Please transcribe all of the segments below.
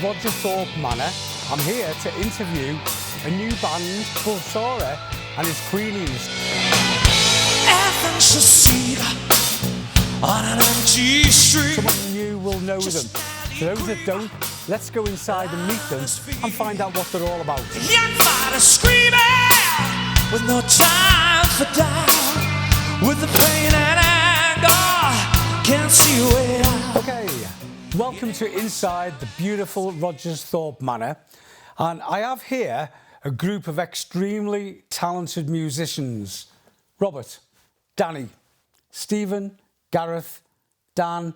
Rogerthorpe Manor. I'm here to interview a new band, Bulsara and His Queenies. On an empty street. Some of you will know them. For those that don't, let's go inside and meet them and find out what they're all about. Young fighter screaming with no time for doubt, with the pain and anger, can't see a way out. Okay, welcome to inside the beautiful Rogerthorpe Manor, and I have here a group of extremely talented musicians: Robert, Danny, Stephen, Gareth, Dan,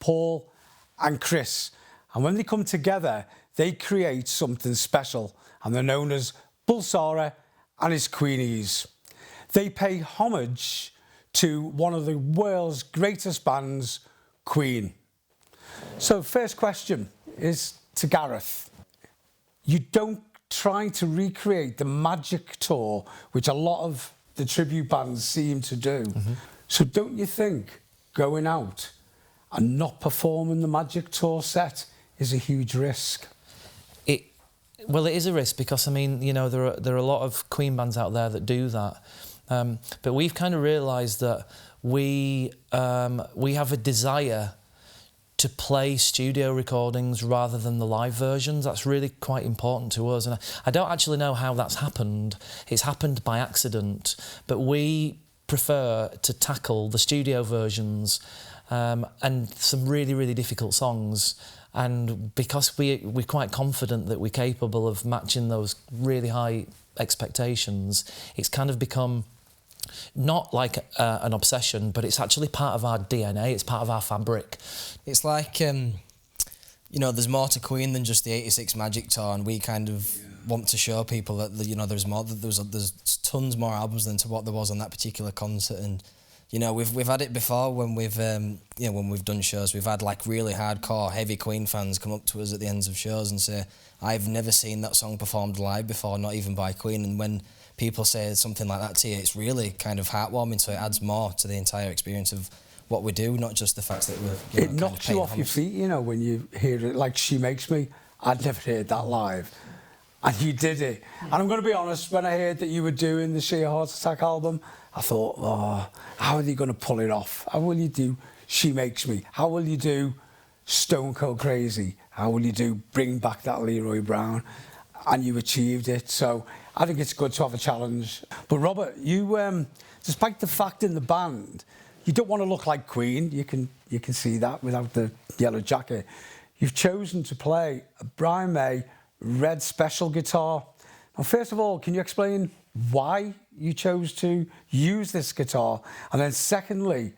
Paul and Chris. And when they come together, they create something special, and they're known as Bulsara and His Queenies. They pay homage to one of the world's greatest bands, Queen. So first question is to Gareth. You don't try to recreate the Magic Tour, which a lot of the tribute bands seem to do. So don't you think going out and not performing the Magic Tour set is a huge risk? Well, it is a risk because, I mean, you know, there are a lot of Queen bands out there that do that. But we've kind of realised that we have a desire to play studio recordings rather than the live versions. That's really quite important to us. And I don't actually know how that's happened. It's happened by accident. But we prefer to tackle the studio versions and some really, really difficult songs. And because we're quite confident that we're capable of matching those really high expectations, it's kind of become not like an obsession, but it's actually part of our DNA, it's part of our fabric. It's like, you know, there's more to Queen than just the 86 Magic Tour, and we kind of want to show people that, you know, there's more, there's tons more albums than to what there was on that particular concert. And you know, we've had it before when we've you know, when we've done shows. We've had like really hardcore, heavy Queen fans come up to us at the ends of shows and say, "I've never seen that song performed live before, not even by Queen." And when people say something like that to you, it's really kind of heartwarming. So it adds more to the entire experience of what we do, not just the fact that we're. It knocks you off your feet, you know, when you hear it. Like She Makes Me, I'd never heard that live, and you did it. And I'm going to be honest, when I heard that you were doing the Sheer Heart Attack album, I thought, oh, how are they going to pull it off? How will you do She Makes Me? How will you do Stone Cold Crazy? How will you do Bring Back That Leroy Brown? And you achieved it. So I think it's good to have a challenge. But Robert, you, despite the fact in the band, you don't want to look like Queen. You can see that without the yellow jacket. You've chosen to play a Brian May red special guitar. Now, first of all, can you explain why you chose to use this guitar? And then secondly,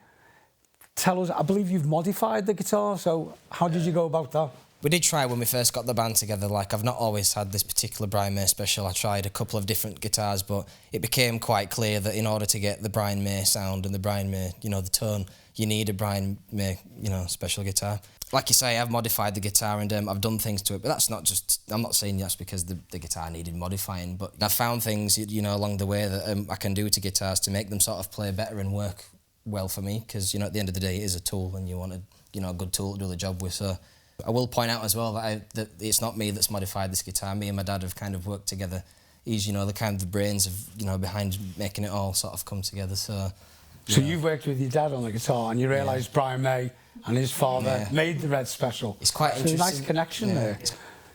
tell us, I believe you've modified the guitar, so how did you go about that? We did try when we first got the band together. Like, I've not always had this particular Brian May special. I tried a couple of different guitars, but it became quite clear that in order to get the Brian May sound and the Brian May, you know, the tone, you need a Brian May, you know, special guitar. Like you say, I've modified the guitar and I've done things to it, but that's not just, I'm not saying that's because the guitar needed modifying, but I've found things, you know, along the way that I can do to guitars to make them sort of play better and work well for me, because, you know, at the end of the day, it is a tool and you want you know, a good tool to do the job with. So I will point out as well that it's not me that's modified this guitar. Me and my dad have kind of worked together. He's, you know, the kind of the brains of, you know, behind making it all sort of come together. So You've worked with your dad on the guitar and you realised Brian May and his father made the red special. It's quite interesting. A nice connection there.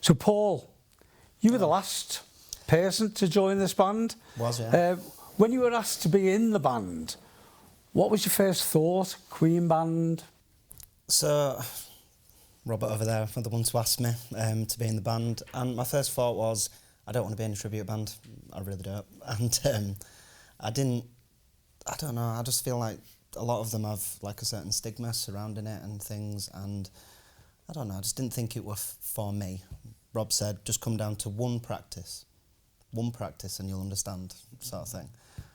So Paul, you were the last person to join this band. Was, yeah. When you were asked to be in the band, what was your first thought? Queen band? So Robert over there were the one to ask me to be in the band, and my first thought was, I don't want to be in a tribute band. I really don't. And I don't know, I just feel like a lot of them have like a certain stigma surrounding it and things, and I don't know, I just didn't think it was for me. Rob said, just come down to one practice and you'll understand, sort of thing.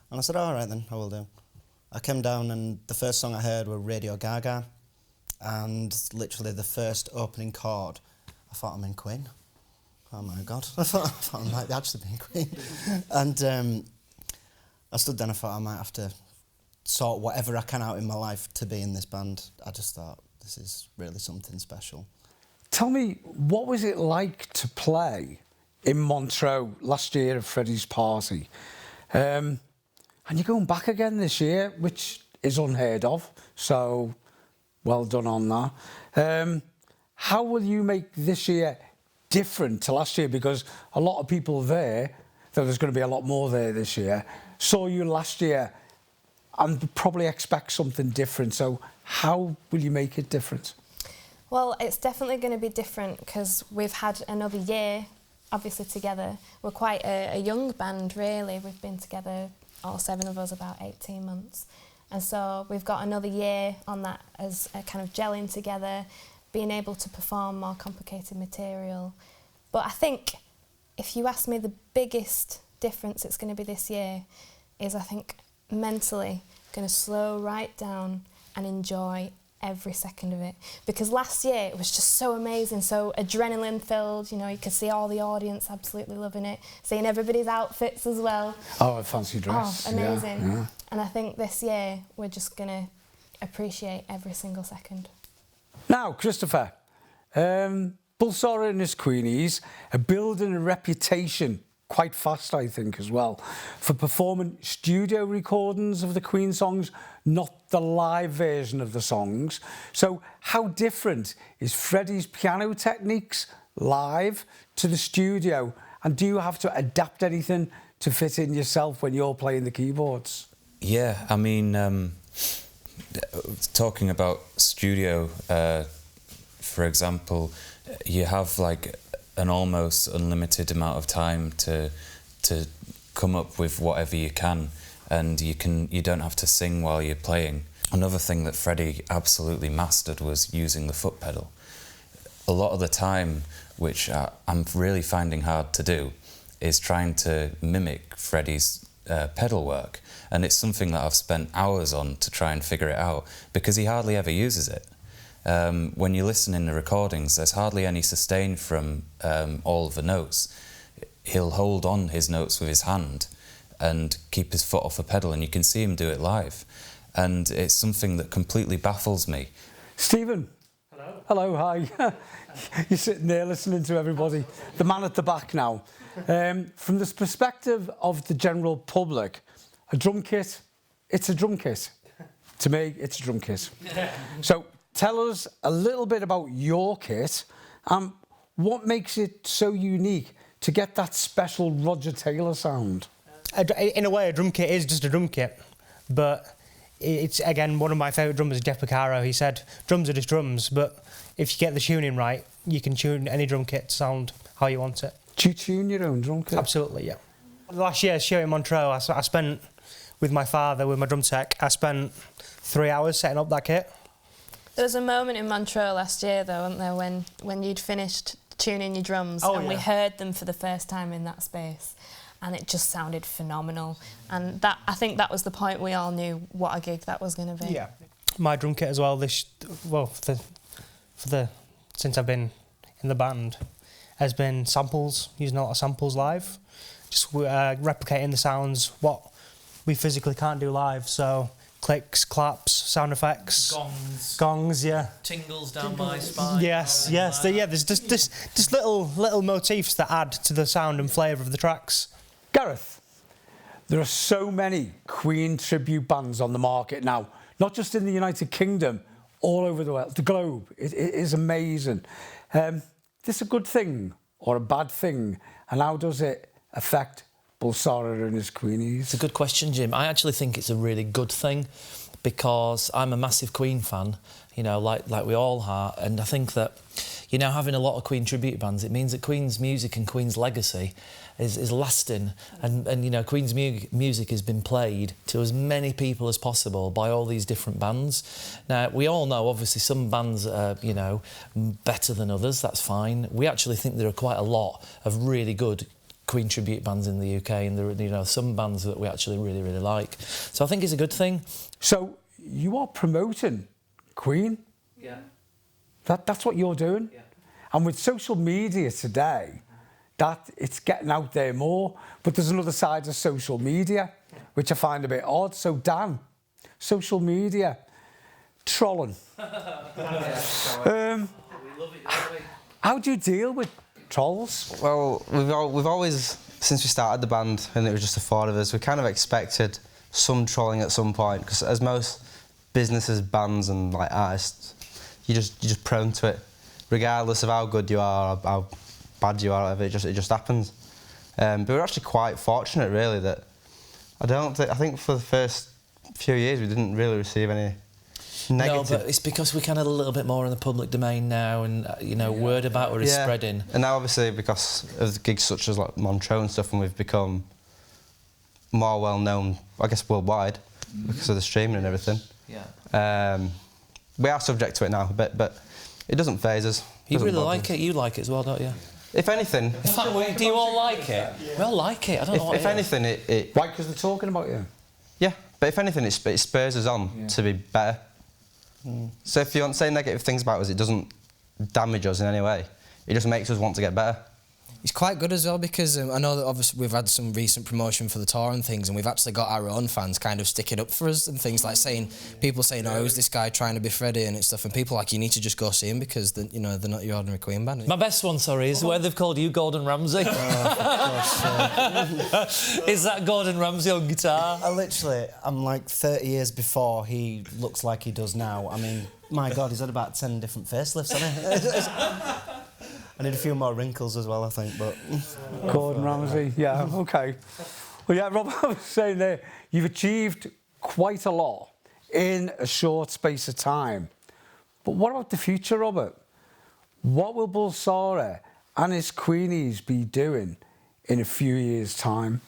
And I said, all right then, I will do. I came down and the first song I heard were Radio Gaga, and literally the first opening chord, I thought, I'm in Queen. Oh my God, I thought I might actually be in Queen. And I stood there and I thought I might have to sort whatever I can out in my life to be in this band. I just thought, this is really something special. Tell me, what was it like to play in Montreux last year at Freddie's party? And you're going back again this year, which is unheard of, so well done on that. How will you make this year different to last year? Because a lot of people there, though there's going to be a lot more there this year, saw you last year and probably expect something different. So how will you make it different? Well, it's definitely going to be different because we've had another year, obviously, together. We're quite a young band, really. We've been together, all 7 of us, about 18 months. And so we've got another year on that as a kind of gelling together, being able to perform more complicated material. But I think if you ask me, the biggest difference it's going to be this year is, I think, mentally going to slow right down and enjoy every second of it, because last year it was just so amazing, so adrenaline filled. You know, you could see all the audience absolutely loving it, seeing everybody's outfits as well. Oh, a fancy dress. Oh, amazing. Yeah. And I think this year we're just going to appreciate every single second. Now, Christopher, Bulsara and His Queenies are building a reputation quite fast, I think, as well, for performing studio recordings of the Queen songs, not the live version of the songs. So how different is Freddie's piano techniques live to the studio? And do you have to adapt anything to fit in yourself when you're playing the keyboards? Yeah, I mean, talking about studio, for example, you have like an almost unlimited amount of time to come up with whatever you can, and you don't have to sing while you're playing. Another thing that Freddie absolutely mastered was using the foot pedal. A lot of the time, which I'm really finding hard to do, is trying to mimic Freddie's pedal work, and it's something that I've spent hours on to try and figure it out, because he hardly ever uses it. When you listen in the recordings, there's hardly any sustain from all of the notes. He'll hold on his notes with his hand and keep his foot off a pedal, and you can see him do it live. And it's something that completely baffles me. Stephen. Hello. Hello, hi. You're sitting there listening to everybody. The man at the back now. From the perspective of the general public, a drum kit, it's a drum kit. To me, it's a drum kit. So, tell us a little bit about your kit and what makes it so unique to get that special Roger Taylor sound. In a way, a drum kit is just a drum kit, but it's, again, one of my favourite drummers, Jeff Porcaro. He said, drums are just drums, but if you get the tuning right, you can tune any drum kit to sound how you want it. Do you tune your own drum kit? Absolutely, yeah. Last year's show in Montreux, I spent, with my father, with my drum tech, I spent 3 hours setting up that kit. There was a moment in Montreux last year, though, wasn't there, when you'd finished tuning your drums and we heard them for the first time in that space, and it just sounded phenomenal. And that, I think that was the point we all knew what a gig that was going to be. Yeah. My drum kit as well, since I've been in the band, has been samples, using a lot of samples live, just replicating the sounds, what we physically can't do live, so clicks, claps, sound effects, gongs, yeah, tingles down my spine. Yes. There's just little motifs that add to the sound and flavour of the tracks. Gareth, there are so many Queen tribute bands on the market now, not just in the United Kingdom, all over the world, the globe. It is amazing. Is this a good thing or a bad thing? And how does it affect Bulsara and His Queenies? It's a good question, Jim. I actually think it's a really good thing, because I'm a massive Queen fan, you know, like we all are, and I think that, you know, having a lot of Queen tribute bands, it means that Queen's music and Queen's legacy is lasting, and you know, Queen's music has been played to as many people as possible by all these different bands. Now, we all know, obviously, some bands are, you know, better than others, that's fine. We actually think there are quite a lot of really good Queen tribute bands in the UK, and there are, you know, some bands that we actually really, really like. So I think it's a good thing. So you are promoting Queen? Yeah. That's what you're doing? Yeah. And with social media today, that it's getting out there more, but there's another side of social media, which I find a bit odd. So Dan, social media, trolling. We love it, don't we? How do you deal with trolls? Well, we've always, since we started the band and it was just the four of us, we kind of expected some trolling at some point, because as most businesses, bands and like artists, you're just prone to it, regardless of how good you are, how bad you are, whatever. It just happens. But we're actually quite fortunate, really, that I think for the first few years we didn't really receive any negative. No, but it's because we're kind of a little bit more in the public domain now, and word about it is spreading. And now, obviously, because of gigs such as like Montreux and stuff, and we've become more well known, I guess, worldwide because of the streaming and everything. Yeah. We are subject to it now a bit, but it doesn't faze us. You really like it. You like it as well, don't you? If anything, In fact, do you all like it? We all like it. I don't know what if anything, it Why? Because they're talking about you. yeah. But if anything, it spurs us on to be better. So if you want to say negative things about us, it doesn't damage us in any way. It just makes us want to get better. It's quite good as well, because I know that obviously we've had some recent promotion for the tour and things, and we've actually got our own fans kind of sticking up for us and things, like people saying, oh, who's this guy trying to be Freddie and stuff, and people like, you need to just go see him because they're not your ordinary Queen band. My best one, sorry, is where they've called you Gordon Ramsay. Is that Gordon Ramsay on guitar? I'm like 30 years before he looks like he does now. I mean, my God, he's had about 10 different facelifts, hasn't he? I need a few more wrinkles as well, I think, but... Gordon Ramsay, yeah, OK. Well, yeah, Rob, I was saying there, you've achieved quite a lot in a short space of time. But what about the future, Robert? What will Bulsara and His Queenies be doing in a few years' time?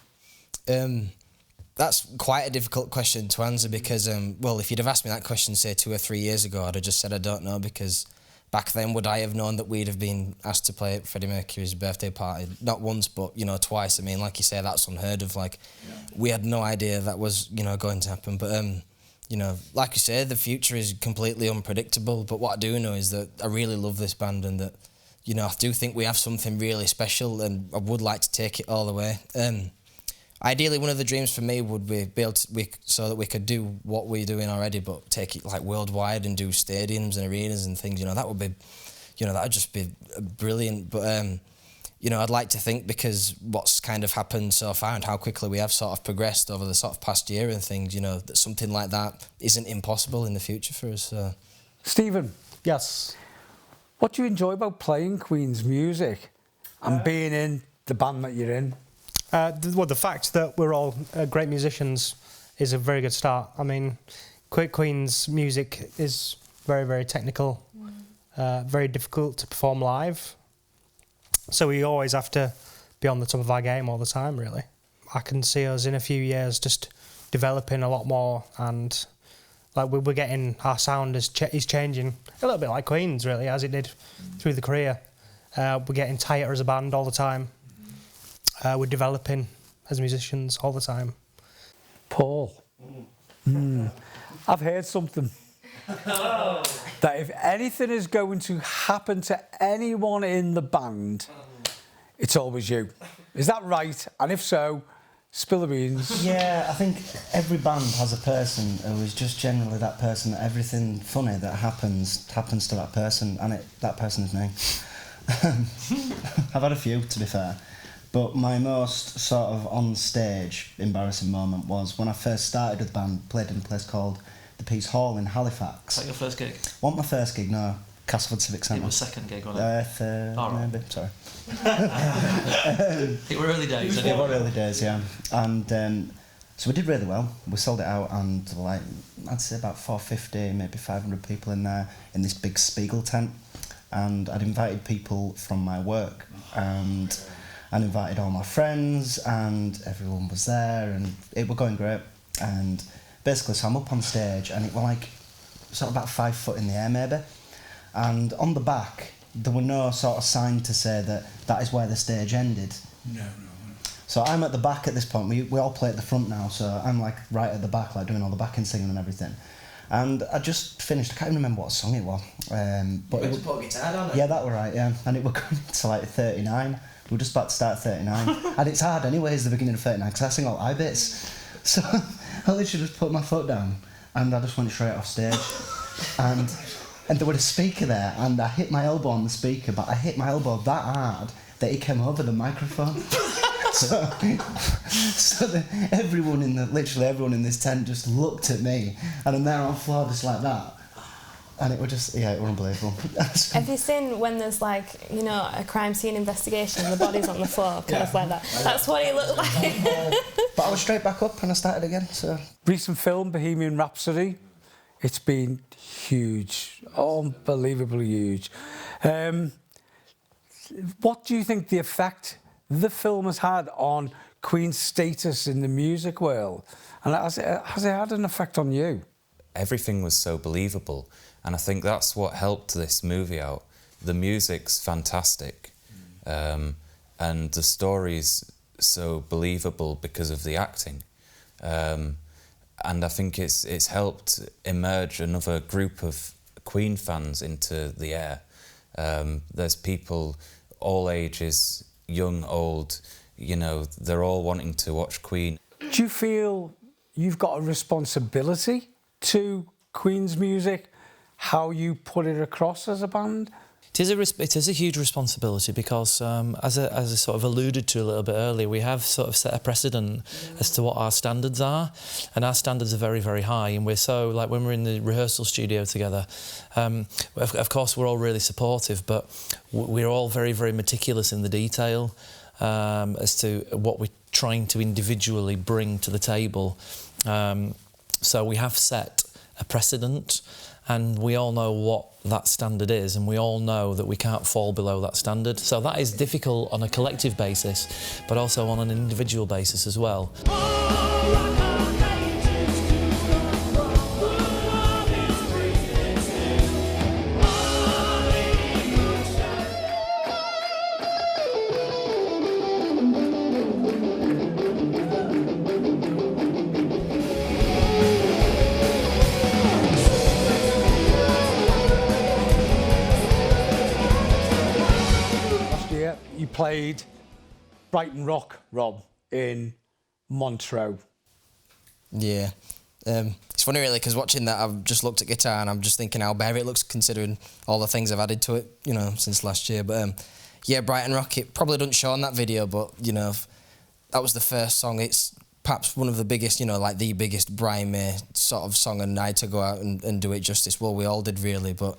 That's quite a difficult question to answer because, well, if you'd have asked me that question, say, 2 or 3 years ago, I'd have just said I don't know, because back then would I have known that we'd have been asked to play at Freddie Mercury's birthday party? Not once, but, twice. I mean, like you say, that's unheard of. Like, we had no idea that was, going to happen. But, like you say, the future is completely unpredictable. But what I do know is that I really love this band, and that, I do think we have something really special, and I would like to take it all the way. Ideally, one of the dreams for me would be so that we could do what we're doing already, but take it like worldwide and do stadiums and arenas and things. That would be, that would just be brilliant. But I'd like to think, because what's kind of happened so far and how quickly we have sort of progressed over the sort of past year and things, that something like that isn't impossible in the future for us. So. Stephen. Yes. What do you enjoy about playing Queen's music and being in the band that you're in? The fact that we're all great musicians is a very good start. I mean, Queen's music is very, very technical, very difficult to perform live. So we always have to be on the top of our game all the time, really. I can see us in a few years just developing a lot more, and like we're getting, our sound is changing a little bit like Queen's, really, as it did through the career. We're getting tighter as a band all the time. We're developing as musicians all the time. Paul, I've heard something. That if anything is going to happen to anyone in the band, it's always you. Is that right? And if so, spill the beans. Yeah, I think every band has a person who is just generally that person, that everything funny that happens to that person, and that person is me. I've had a few, to be fair. But my most sort of on-stage embarrassing moment was when I first started with the band, played in a place called the Peace Hall in Halifax. Was that your first gig? Wasn't my first gig, no. Castleford Civic Centre. It was second gig, wasn't it? Third, right. maybe, sorry. It were early days, It were early days, yeah. And so we did really well. We sold it out, and like, I'd say about 450, maybe 500 people in there, in this big Spiegel tent. And I'd invited people from my work, and I'd invited all my friends, and everyone was there, and it were going great. And basically, so I'm up on stage, and it were like sort of about 5 foot in the air, maybe. And on the back, there were no sort of sign to say that is where the stage ended. No. So I'm at the back at this point. We all play at the front now, so I'm like right at the back, like doing all the backing singing and everything. And I just finished, I can't even remember what song it was. But You went to put a guitar down there? Yeah, that were right, yeah. And it were going to like 39. We were just about to start 39. And it's hard anyways, the beginning of 39, because I sing all high bits. So I literally just put my foot down, and I just went straight off stage. And and there was a speaker there, and I hit my elbow on the speaker, but I hit my elbow that hard that it came over the microphone. Everyone literally everyone in this tent just looked at me, and I'm there on the floor just like that. And it was just, it was unbelievable. Have you seen when there's like, you know, a crime scene investigation and the body's on the floor, kind of like that? That's what he looked like. But I was straight back up and I started again, so. Recent film, Bohemian Rhapsody, it's been huge, unbelievably huge. What do you think the effect the film has had on Queen's status in the music world? And has it had an effect on you? Everything was so believable, and I think that's what helped this movie out. The music's fantastic, and the story's so believable because of the acting, and I think it's helped emerge another group of Queen fans into the air. There's people all ages, young, old, you know, they're all wanting to watch Queen. Do you feel you've got a responsibility to Queen's music, how you put it across as a band? It is a huge responsibility because, as I sort of alluded to a little bit earlier, we have sort of set a precedent as to what our standards are, and our standards are very, very high. And we're so, like when we're in the rehearsal studio together, of course we're all really supportive, but we're all very, very meticulous in the detail as to what we're trying to individually bring to the table. So we have set a precedent, and we all know what that standard is, and we all know that we can't fall below that standard. So that is difficult on a collective basis, but also on an individual basis as well. You played Brighton Rock, Rob, in Montreux. Yeah. It's funny really because watching that I've just looked at guitar and I'm just thinking how bare it looks considering all the things I've added to it, you know, since last year. But yeah, Brighton Rock, it probably doesn't show on that video, but you know, that was the first song. It's perhaps one of the biggest, you know, like the biggest Brian May sort of song, and I had to go out and do it justice. Well, we all did really, but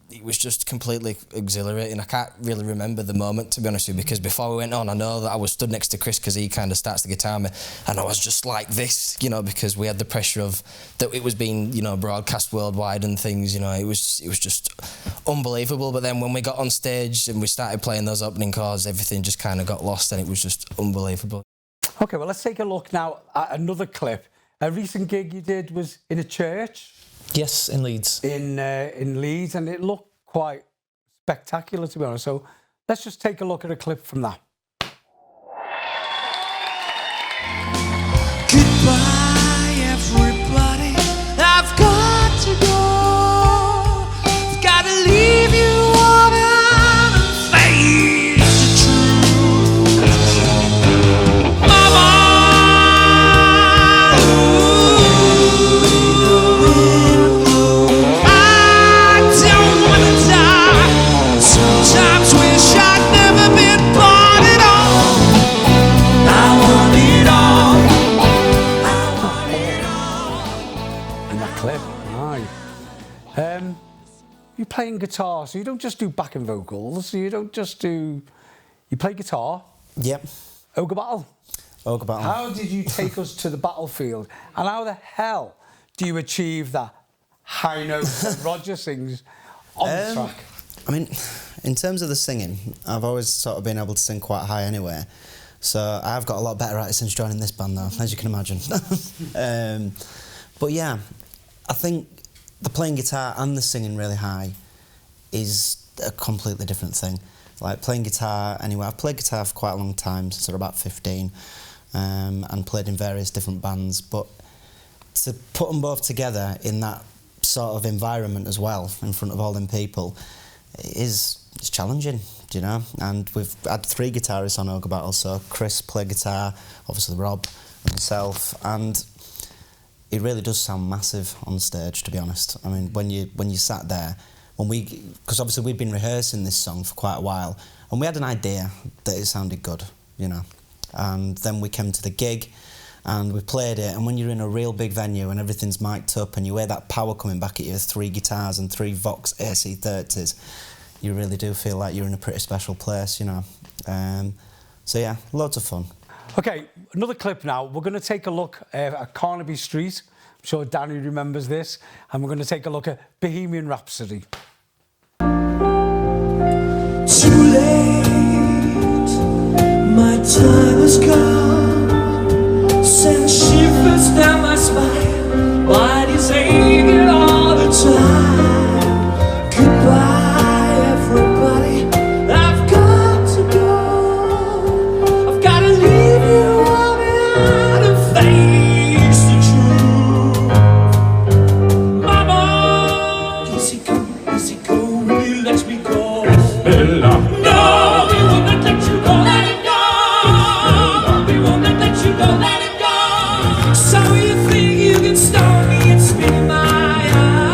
it was just completely exhilarating. I can't really remember the moment, to be honest with you, because before we went on, I know that I was stood next to Chris because he kind of starts the guitar, and I was just like this, you know, because we had the pressure of that it was being, you know, broadcast worldwide and things, you know, it was just unbelievable. But then when we got on stage and we started playing those opening chords, everything just kind of got lost, and it was just unbelievable. Okay, well, let's take a look now at another clip. A recent gig you did was in a church. Yes, in Leeds. In Leeds, and it looked quite spectacular, to be honest. So let's just take a look at a clip from that. Goodbye, everybody. I've got to go. I've got to leave you all behind and face the truth. Mama, I don't want to die. Sometimes wish I'd never been born at all. I want it all. In that clip, aye. You're playing guitar, so you don't just do backing vocals. You don't just do. You play guitar. Yep. Ogre Battle. Ogre Battle. How did you take us to the battlefield, and how the hell do you achieve that high note that Roger sings on the track? I mean, in terms of the singing, I've always sort of been able to sing quite high anyway. So I've got a lot better at it since joining this band, though, as you can imagine. But yeah, I think the playing guitar and the singing really high is a completely different thing. Like playing guitar anyway, I've played guitar for quite a long time, since I was about 15, and played in various different bands. But to put them both together in that sort of environment as well, in front of all them people, it's challenging, you know. And we've had 3 guitarists on Ogre Battle, so Chris played guitar, obviously Rob and myself, and it really does sound massive on stage, to be honest. I mean, when you sat there, because obviously we'd been rehearsing this song for quite a while, and we had an idea that it sounded good, you know. And then we came to the gig, and we played it, and when you're in a real big venue and everything's mic'd up and you hear that power coming back at you with 3 guitars and 3 Vox AC30s, you really do feel like you're in a pretty special place, you know. So yeah, loads of fun. Okay, another clip now. We're going to take a look at Carnaby Street. I'm sure Danny remembers this. And we're going to take a look at Bohemian Rhapsody. Too late, my time has come. Send shivers down my spine. Body's aching all the time. Goodbye, everybody. I've got to go. I've got to leave you all behind and face the truth. Mama, easy go, will you let me go? No, we won't let you go, let it go. We won't let you go, let it go. So you think you can stop me and spit in my eye?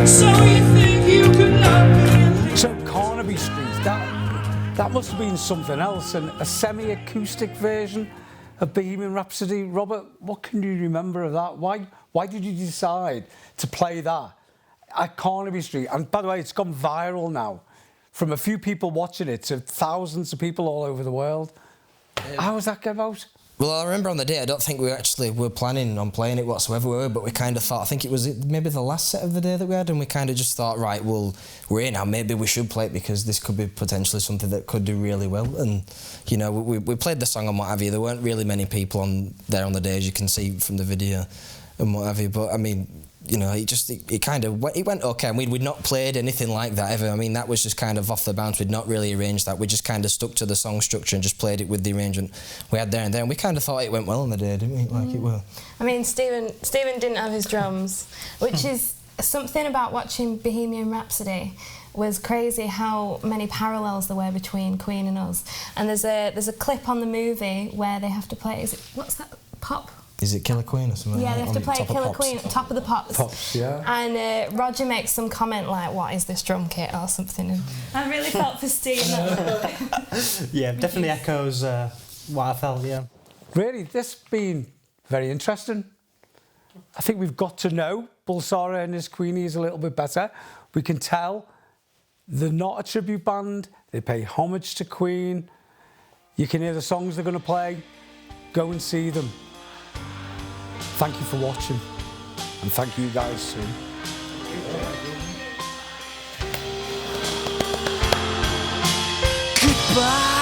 So you think you can love me and So Carnaby Street, that must have been something else, and a semi-acoustic version of Bohemian Rhapsody. Robert, what can you remember of that? Why did you decide to play that at Carnaby Street? And by the way, it's gone viral now, from a few people watching it to thousands of people all over the world. How was that go about? Well, I remember on the day, I don't think we actually were planning on playing it whatsoever, but we kind of thought, I think it was maybe the last set of the day that we had, and we kind of just thought, right, well, we're here now, maybe we should play it because this could be potentially something that could do really well. And, you know, we played the song and what have you. There weren't really many people on there on the day, as you can see from the video and what have you, but I mean, you know, it went okay, and we'd not played anything like that ever. I mean, that was just kind of off the bounce. We'd not really arranged that. We just kind of stuck to the song structure and just played it with the arrangement we had there and then. We kind of thought it went well on the day, didn't we? Like it will. I mean, Stephen didn't have his drums, which is something about watching Bohemian Rhapsody. Was crazy how many parallels there were between Queen and us. And there's a clip on the movie where they have to play. What's that? Pop. Is it Killer Queen or something? Yeah, they have to play Top of Killer Pops. Queen, Top of the Pops. Pops, yeah. And Roger makes some comment like, "What is this drum kit?" or something. And I really felt for Steve. Yeah, definitely echoes what I felt, yeah. Really, this has been very interesting. I think we've got to know Bulsara and His Queenies a little bit better. We can tell they're not a tribute band. They pay homage to Queen. You can hear the songs they're going to play. Go and see them. Thank you for watching, and thank you guys too. goodbye.